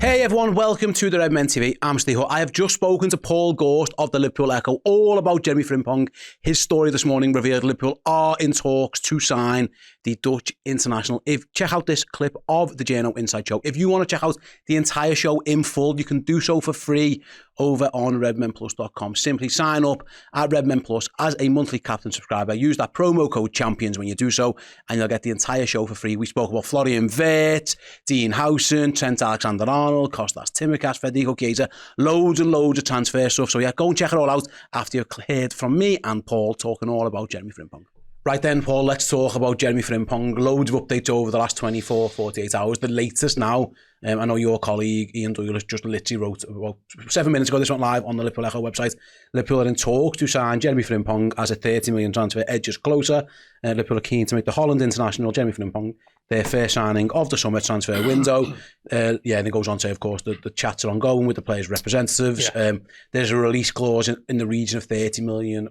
Hey everyone, welcome to the Redmen TV. I'm Steve Hutt. I have just spoken to Paul Gorst of the Liverpool Echo all about Jeremie Frimpong. His story this morning revealed Liverpool are in talks to sign the Dutch international. Check out this clip of the Journo Inside Show. If you want to check out the entire show in full, you can do so for free over on redmenplus.com. Simply sign up at Redmen Plus as a monthly captain subscriber. Use that promo code CHAMPIONS when you do so, and you'll get the entire show for free. We spoke about Florian Wirtz, Dean Howson, Trent Alexander-Arnold, Kostas Tsimikas, Federico Chiesa, loads and loads of transfer stuff. So yeah, go and check it all out after you've heard from me and Paul talking all about Jeremie Frimpong. Right then, Paul, let's talk about Jeremie Frimpong. Loads of updates over the last 24, 48 hours. The latest now, I know your colleague Ian Douglas just literally wrote about 7 minutes ago, this went live on the Liverpool Echo website. Liverpool are in talks to sign Jeremie Frimpong as a 30 million transfer edges closer. Liverpool are keen to make the Holland international, Jeremie Frimpong, their first signing of the summer transfer window. And it goes on to say, of course, the chats are ongoing with the players' representatives. Yeah. There's a release clause in the region of £30 million.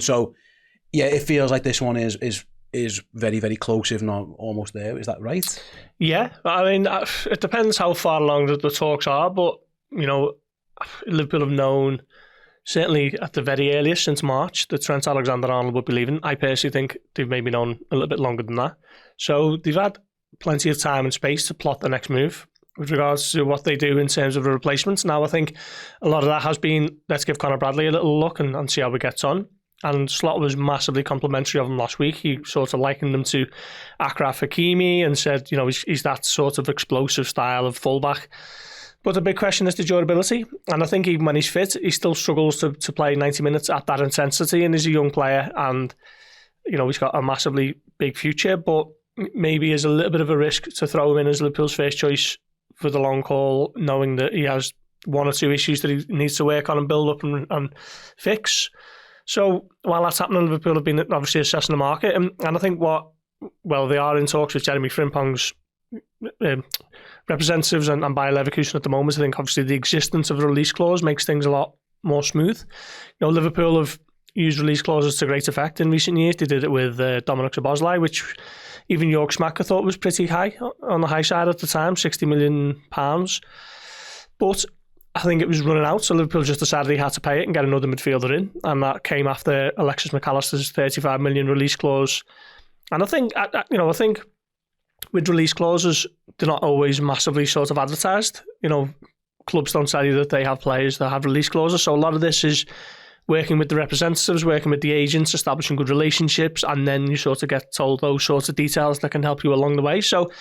So, yeah, it feels like this one is very, very close, if not almost there. Is that right? Yeah, I mean, it depends how far along the talks are, but, you know, Liverpool have known, certainly at the very earliest since March, that Trent Alexander-Arnold would be leaving. I personally think they've maybe known a little bit longer than that. So they've had plenty of time and space to plot the next move with regards to what they do in terms of the replacements. Now, I think a lot of that has been, let's give Conor Bradley a little look and see how he gets on. And Slot was massively complimentary of him last week. He sort of likened him to Achraf Hakimi and said, you know, he's that sort of explosive style of fullback. But the big question is the durability. And I think even when he's fit, he still struggles to play 90 minutes at that intensity. And he's a young player and, you know, he's got a massively big future. But maybe is a little bit of a risk to throw him in as Liverpool's first choice for the long haul, knowing that he has one or two issues that he needs to work on and build up and fix. So while that's happening, Liverpool have been obviously assessing the market. And I think they are in talks with Jeremie Frimpong's representatives and Bayer Leverkusen at the moment. I think obviously the existence of a release clause makes things a lot more smooth. You know, Liverpool have used release clauses to great effect in recent years. They did it with Dominic Szoboszlai, which even Jörg Schmacker thought was pretty high, on the high side at the time, £60 million. But I think it was running out, so Liverpool just decided he had to pay it and get another midfielder in, and that came after Alexis McAllister's £35 million release clause. And I think with release clauses, they're not always massively sort of advertised. You know, clubs don't tell you that they have players that have release clauses, so a lot of this is working with the representatives, working with the agents, establishing good relationships, and then you sort of get told those sorts of details that can help you along the way. So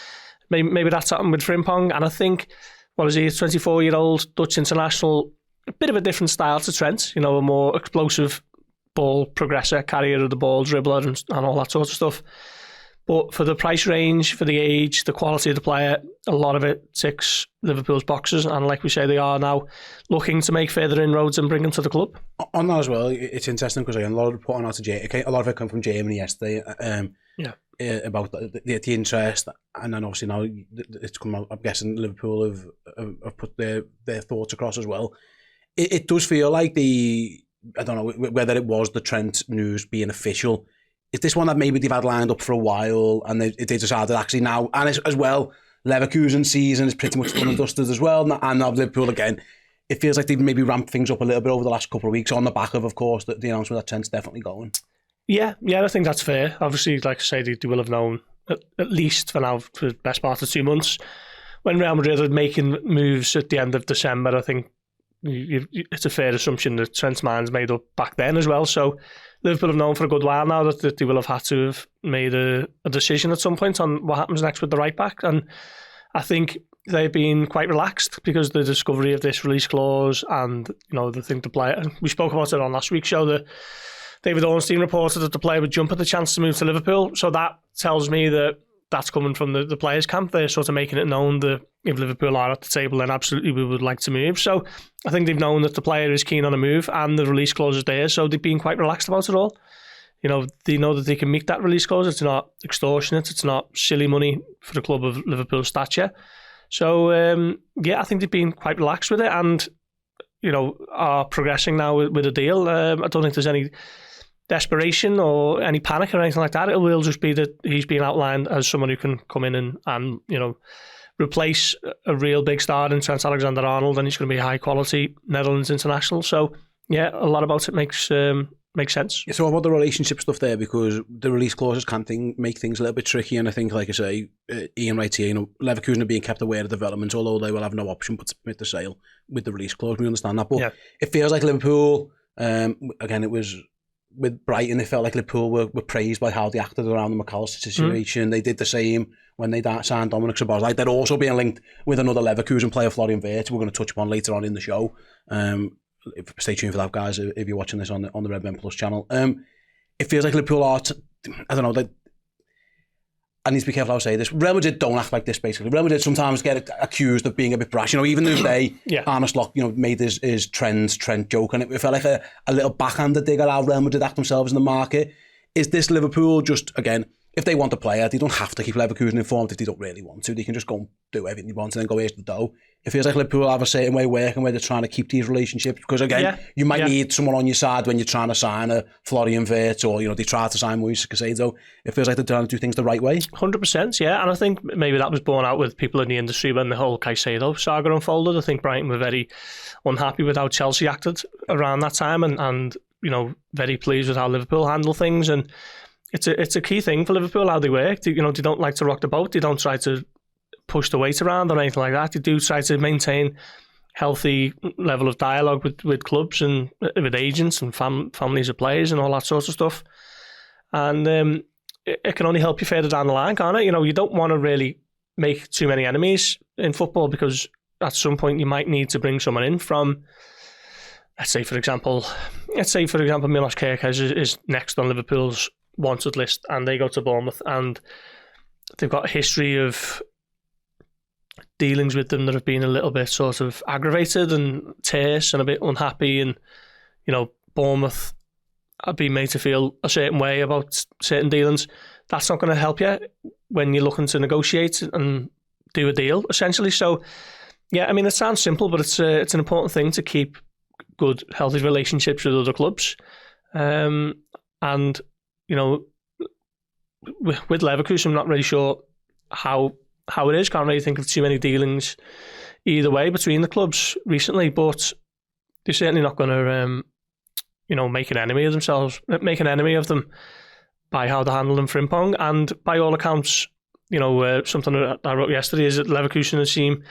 maybe that's happened with Frimpong, and I think, what is he, a 24-year-old Dutch international, a bit of a different style to Trent, you know, a more explosive ball progressor, carrier of the ball, dribbler and all that sort of stuff. But for the price range, for the age, the quality of the player, a lot of it ticks Liverpool's boxes. And like we say, they are now looking to make further inroads and bring him to the club. On that as well, it's interesting because a lot of reporting out to a lot of it came from Germany yesterday. About the interest, and then obviously now it's come out. I'm guessing Liverpool have put their thoughts across as well. It does feel like I don't know whether it was the Trent news being official. Is this one that maybe they've had lined up for a while and they decided actually now, and as well, Leverkusen season is pretty much done and dusted as well, and now Liverpool again. It feels like they've maybe ramped things up a little bit over the last couple of weeks on the back of course, the announcement that Trent's definitely going. Yeah, I think that's fair. Obviously, like I say, they will have known at least for now, for the best part of 2 months. When Real Madrid were making moves at the end of December, I think it's a fair assumption that Trent's mind's made up back then as well. So Liverpool have known for a good while now that they will have had to have made a decision at some point on what happens next with the right back. And I think they've been quite relaxed because the discovery of this release clause and, you know, they think the player, we spoke about it on last week's show, that David Ornstein reported that the player would jump at the chance to move to Liverpool. So that tells me that that's coming from the players' camp. They're sort of making it known that if Liverpool are at the table, then absolutely we would like to move. So I think they've known that the player is keen on a move and the release clause is there. So they've been quite relaxed about it all. You know, they know that they can meet that release clause. It's not extortionate. It's not silly money for a club of Liverpool's stature. So, I think they've been quite relaxed with it and, you know, are progressing now with a deal. I don't think there's any desperation or any panic or anything like that. It will just be that he's being outlined as someone who can come in and you know, replace a real big star in Trent Alexander-Arnold, and he's going to be a high-quality Netherlands international. So, yeah, a lot about it makes sense. Yeah, so about the relationship stuff there, because the release clauses can make things a little bit tricky, and I think, like I say, Ian writes here, Leverkusen are being kept aware of developments, although they will have no option but to submit the sale with the release clause. We understand that, but it feels like Liverpool, again, it was with Brighton, it felt like Liverpool were praised by how they acted around the McAllister situation. They did the same when they signed Dominic Szoboszlai. They're also being linked with another Leverkusen player, Florian Wirtz, we're going to touch upon later on in the show. Stay tuned for that, guys, if you're watching this on the Redmen Plus channel. It feels like Liverpool are, I don't know, I need to be careful how I say this. Real Madrid don't act like this, basically. Real Madrid sometimes get accused of being a bit brash. Even though they, Arne Slot, made his Trent joke, and it felt like a little backhanded dig at how Real Madrid act themselves in the market. Is this Liverpool just, again, if they want a player, they don't have to keep Leverkusen informed if they don't really want to. They can just go and do everything they want and then go, here's the dough. It feels like Liverpool have a certain way of working where they're trying to keep these relationships, because again, you might need someone on your side when you're trying to sign a Florian Wirtz, or they try to sign Moise Caicedo. It feels like they're trying to do things the right way. 100%, yeah, and I think maybe that was borne out with people in the industry when the whole Caicedo saga unfolded. I think Brighton were very unhappy with how Chelsea acted around that time, and very pleased with how Liverpool handled things. And it's a key thing for Liverpool how they work. They don't like to rock the boat. They don't try to push the weight around or anything like that. They do try to maintain healthy level of dialogue with clubs and with agents and families of players and all that sort of stuff. And it can only help you further down the line, can't it? You don't want to really make too many enemies in football, because at some point you might need to bring someone in from, let's say for example Milos Kerkez is next on Liverpool's wanted list, and they go to Bournemouth, and they've got a history of dealings with them that have been a little bit sort of aggravated and terse and a bit unhappy, and Bournemouth have been made to feel a certain way about certain dealings. That's not going to help you when you're looking to negotiate and do a deal, essentially. So yeah, I mean, it sounds simple, but it's an important thing to keep good, healthy relationships with other clubs. And with Leverkusen, I'm not really sure how it is. Can't really think of too many dealings either way between the clubs recently, but they're certainly not going to, make an enemy of them by how they're handling Frimpong. And by all accounts, something that I wrote yesterday is that Leverkusen seem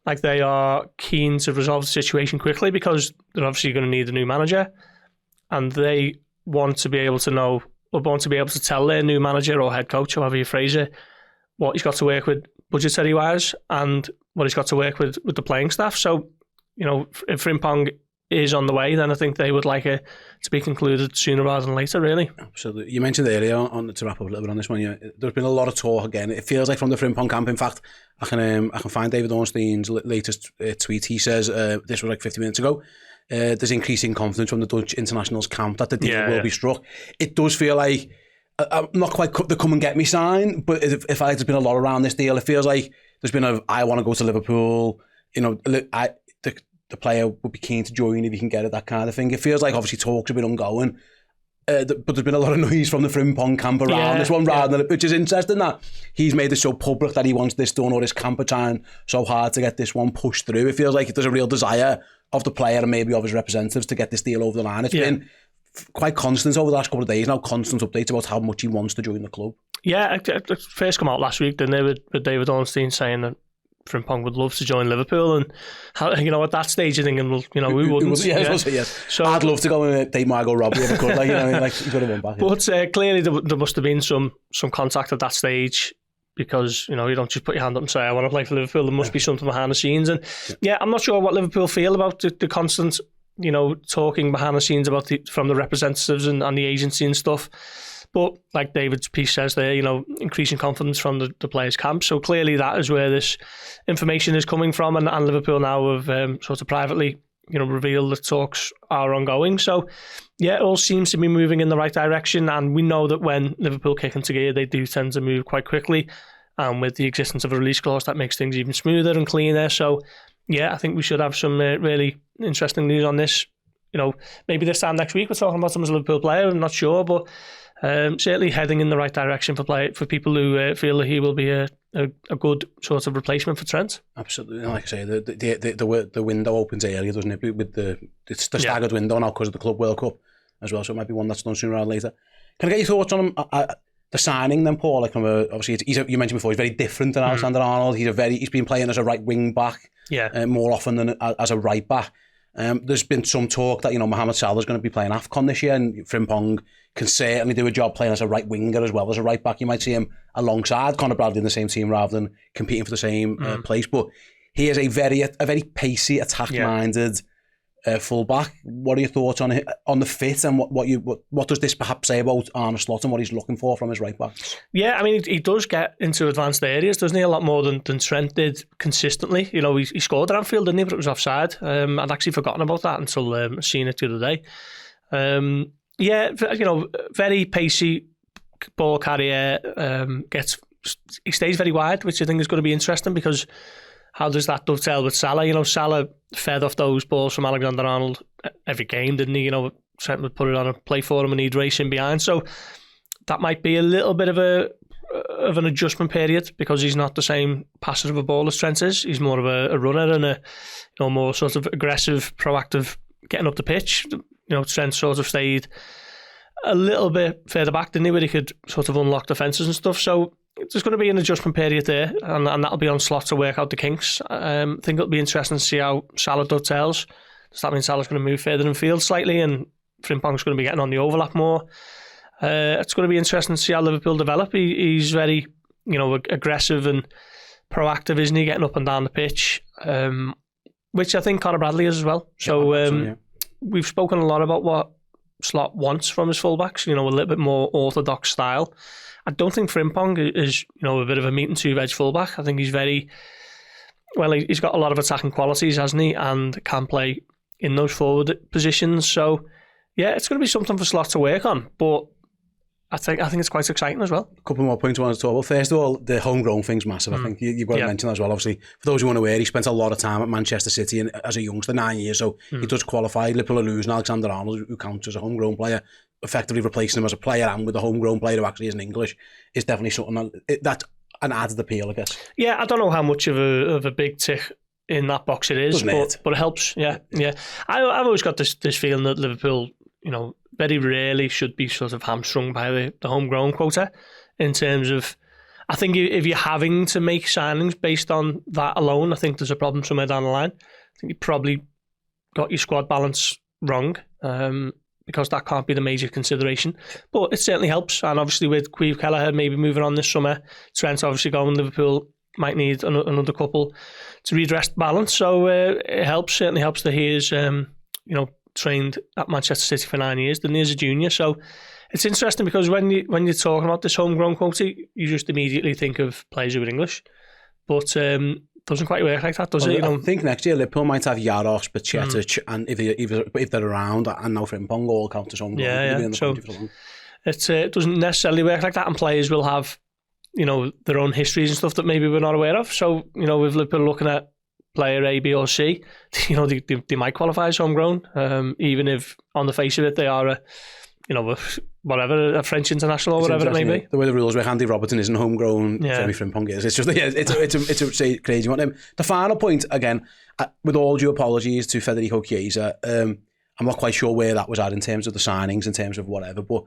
like they are keen to resolve the situation quickly, because they're obviously going to need a new manager, and they want to be able to tell their new manager or head coach, however you phrase it, what he's got to work with budgetary wise and what he's got to work with the playing staff. So, if Frimpong is on the way, then I think they would like it to be concluded sooner rather than later, really. Absolutely. You mentioned earlier, to wrap up a little bit on this one, there's been a lot of talk again. It feels like from the Frimpong camp. In fact, I can find David Ornstein's latest tweet. He says, this was like 50 minutes ago, there's increasing confidence from the Dutch internationals camp that the deal will be struck. It does feel like, not quite the come and get me sign, but if there's been a lot around this deal, it feels like there's been I want to go to Liverpool, the player would be keen to join if he can get it, that kind of thing. It feels like obviously talks have been ongoing, but there's been a lot of noise from the Frimpong camp around this one, rather than, which is interesting that he's made it so public that he wants this done, or his camp are trying so hard to get this one pushed through. It feels like there's a real desire of the player and maybe of his representatives to get this deal over the line. It's been quite constant over the last couple of days now, constant updates about how much he wants to join the club. Yeah, it first come out last week, didn't they, with David Ornstein saying that Frimpong would love to join Liverpool, and at that stage you're thinking, well, who wouldn't? Yes. So I'd love to go and date Margot Robbie if I could. He's got to win back. But clearly there must have been some contact at that stage, because you don't just put your hand up and say I want to play for Liverpool. There must be something behind the scenes, and I'm not sure what Liverpool feel about the constant talking behind the scenes about from the representatives and the agency and stuff. But like David's piece says there, increasing confidence from the players' camp. So clearly that is where this information is coming from, and Liverpool now have sort of privately, revealed that talks are ongoing. So it all seems to be moving in the right direction, and we know that when Liverpool kick into gear, they do tend to move quite quickly. And with the existence of a release clause, that makes things even smoother and cleaner. So I think we should have some really interesting news on this. Maybe this time next week we're talking about him as a Liverpool player. I'm not sure, but Certainly heading in the right direction for people who feel that he will be a good sort of replacement for Trent. Absolutely, like I say, the window opens earlier, doesn't it? With the staggered window now because of the Club World Cup as well, so it might be one that's done sooner or later. Can I get your thoughts on him? The signing then, Paul? Like obviously, you mentioned before, he's very different than Alexander-Arnold. He's been playing as a right wing back, more often than as a right back. There's been some talk that Mohamed Salah's going to be playing AFCON this year, and Frimpong can certainly do a job playing as a right winger as well as a right back. You might see him alongside Conor Bradley in the same team rather than competing for the same place. But he is a very pacey, attack-minded full-back. What are your thoughts on the fit, and what does this perhaps say about Arne Slot and what he's looking for from his right back? Yeah, I mean, he does get into advanced areas, doesn't he? A lot more than Trent did consistently. He scored at Anfield, didn't he? But it was offside. I'd actually forgotten about that until seeing it the other day. Very pacey ball carrier. He stays very wide, which I think is going to be interesting because how does that dovetail with Salah? Salah fed off those balls from Alexander-Arnold every game, didn't he? Trent would put it on a play for him and he'd race in behind. So that might be a little bit of an adjustment period because he's not the same passer of a ball as Trent is. He's more of a runner and a more sort of aggressive, proactive getting up the pitch. Trent sort of stayed a little bit further back, didn't he, where he could sort of unlock defences and stuff. So there's going to be an adjustment period there, and that'll be on Slot to work out the kinks. I think it'll be interesting to see how Salah dovetails. Does that mean Salah's going to move further in field slightly, and Frimpong's going to be getting on the overlap more? It's going to be interesting to see how Liverpool develop. He's very, aggressive and proactive, isn't he, getting up and down the pitch, which I think Conor Bradley is as well. So we've spoken a lot about what Slot wants from his fullbacks, a little bit more orthodox style. I don't think Frimpong is, a bit of a meat and two-veg fullback. I think he's he's got a lot of attacking qualities, hasn't he, and can play in those forward positions. So, yeah, it's going to be something for Slot to work on, but I think it's quite exciting as well. A couple more points I wanted to talk about. First of all, the homegrown thing's massive. I think you've got to mention that as well. Obviously, for those who aren't aware, he spent a lot of time at Manchester City and as a youngster, 9 years, so he does qualify. Liverpool are losing Alexander-Arnold, who counts as a homegrown player, effectively replacing him as a player, and with a homegrown player who actually isn't English, is definitely something that's an added appeal, I guess. Yeah, I don't know how much of a big tick in that box it is, but it helps. Yeah. I've always got this feeling that Liverpool, very rarely should be sort of hamstrung by the homegrown quota in terms of, I think if you're having to make signings based on that alone, I think there's a problem somewhere down the line. I think you probably got your squad balance wrong because that can't be the major consideration. But it certainly helps. And obviously with Queeve Kelleher maybe moving on this summer, Trent obviously going, Liverpool might need another couple to redress the balance. So it certainly helps that he is, trained at Manchester City for 9 years, didn't he, as a junior. So it's interesting because when you're talking about this homegrown quota, you just immediately think of players who are English, but doesn't quite work like that, does it? I think next year Liverpool might have Jaros, Baccetic, and if they're around, and now Frimpong all count as homegrown. So it doesn't necessarily work like that, and players will have their own histories and stuff that maybe we're not aware of. So with Liverpool looking at player A, B or C, they might qualify as homegrown, even if on the face of it they are a French international or whatever it may be. The way the rules work, Andy Robertson isn't homegrown, Jeremie Frimpong is. It's just it's a crazy one. The final point, again, with all due apologies to Federico Chiesa, I'm not quite sure where that was at in terms of the signings, in terms of whatever, but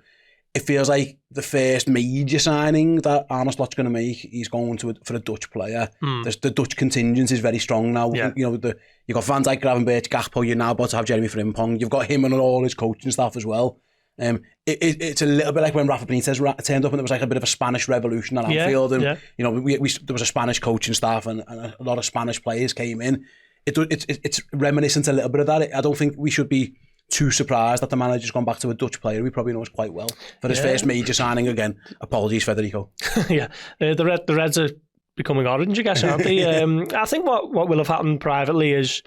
it feels like the first major signing that Arne Slot's going to make, he's going for a Dutch player. The Dutch contingent is very strong now. Yeah. You've got Van Dijk, Gravenberch, Gakpo, you're now about to have Jeremie Frimpong. You've got him and all his coaching staff as well. It's a little bit like when Rafa Benitez turned up and there was like a bit of a Spanish revolution at Anfield. And, there was a Spanish coaching staff and a lot of Spanish players came in. It's reminiscent a little bit of that. I don't think we should be too surprised that the manager's gone back to a Dutch player. He probably knows quite well for his first major signing. Again, apologies, Federico. The Reds are becoming orange, I guess, aren't they? I think what will have happened privately is,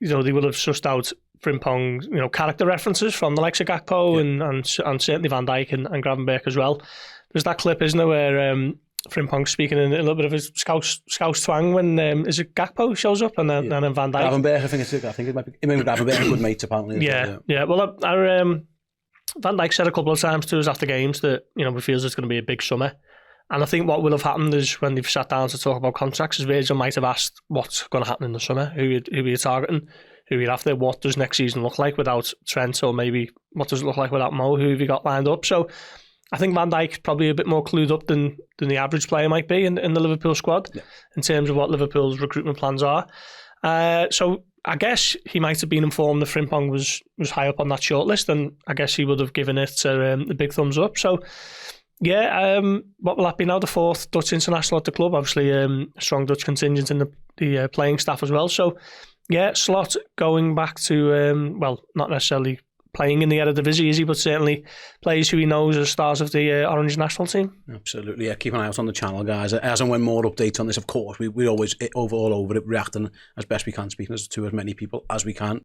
they will have sussed out Frimpong, character references from the likes of Gakpo and certainly Van Dijk and Gravenberch as well. There's that clip, isn't there, where Frimpong speaking in a little bit of a Scouse twang when is it Gakpo shows up and then Van Dijk. Gravenberch, I think it might be. Gravenberch, good mates apparently. Yeah. Well, Van Dijk said a couple of times to us after games that, you know, he feels it's going to be a big summer. And I think what will have happened is when they've sat down to talk about contracts, is Virgil might have asked what's going to happen in the summer, who you're targeting, who you're after, what does next season look like without Trent, or maybe what does it look like without Mo, who have you got lined up? So I think Van Dijk's probably a bit more clued up than the average player might be in the Liverpool squad in terms of what Liverpool's recruitment plans are. So I guess he might have been informed that Frimpong was high up on that shortlist, and I guess he would have given it the big thumbs up. So yeah, what will that be now? The 4th Dutch international at the club. Obviously, a strong Dutch contingent in the playing staff as well. So yeah, Slot going back to well, not necessarily playing in the Eredivisie, is he? But certainly players who he knows as stars of the Orange national team. Absolutely, yeah. Keep an eye out on the channel, guys. As and when more updates on this, of course, we always all over it, reacting as best we can, speaking to as many people as we can.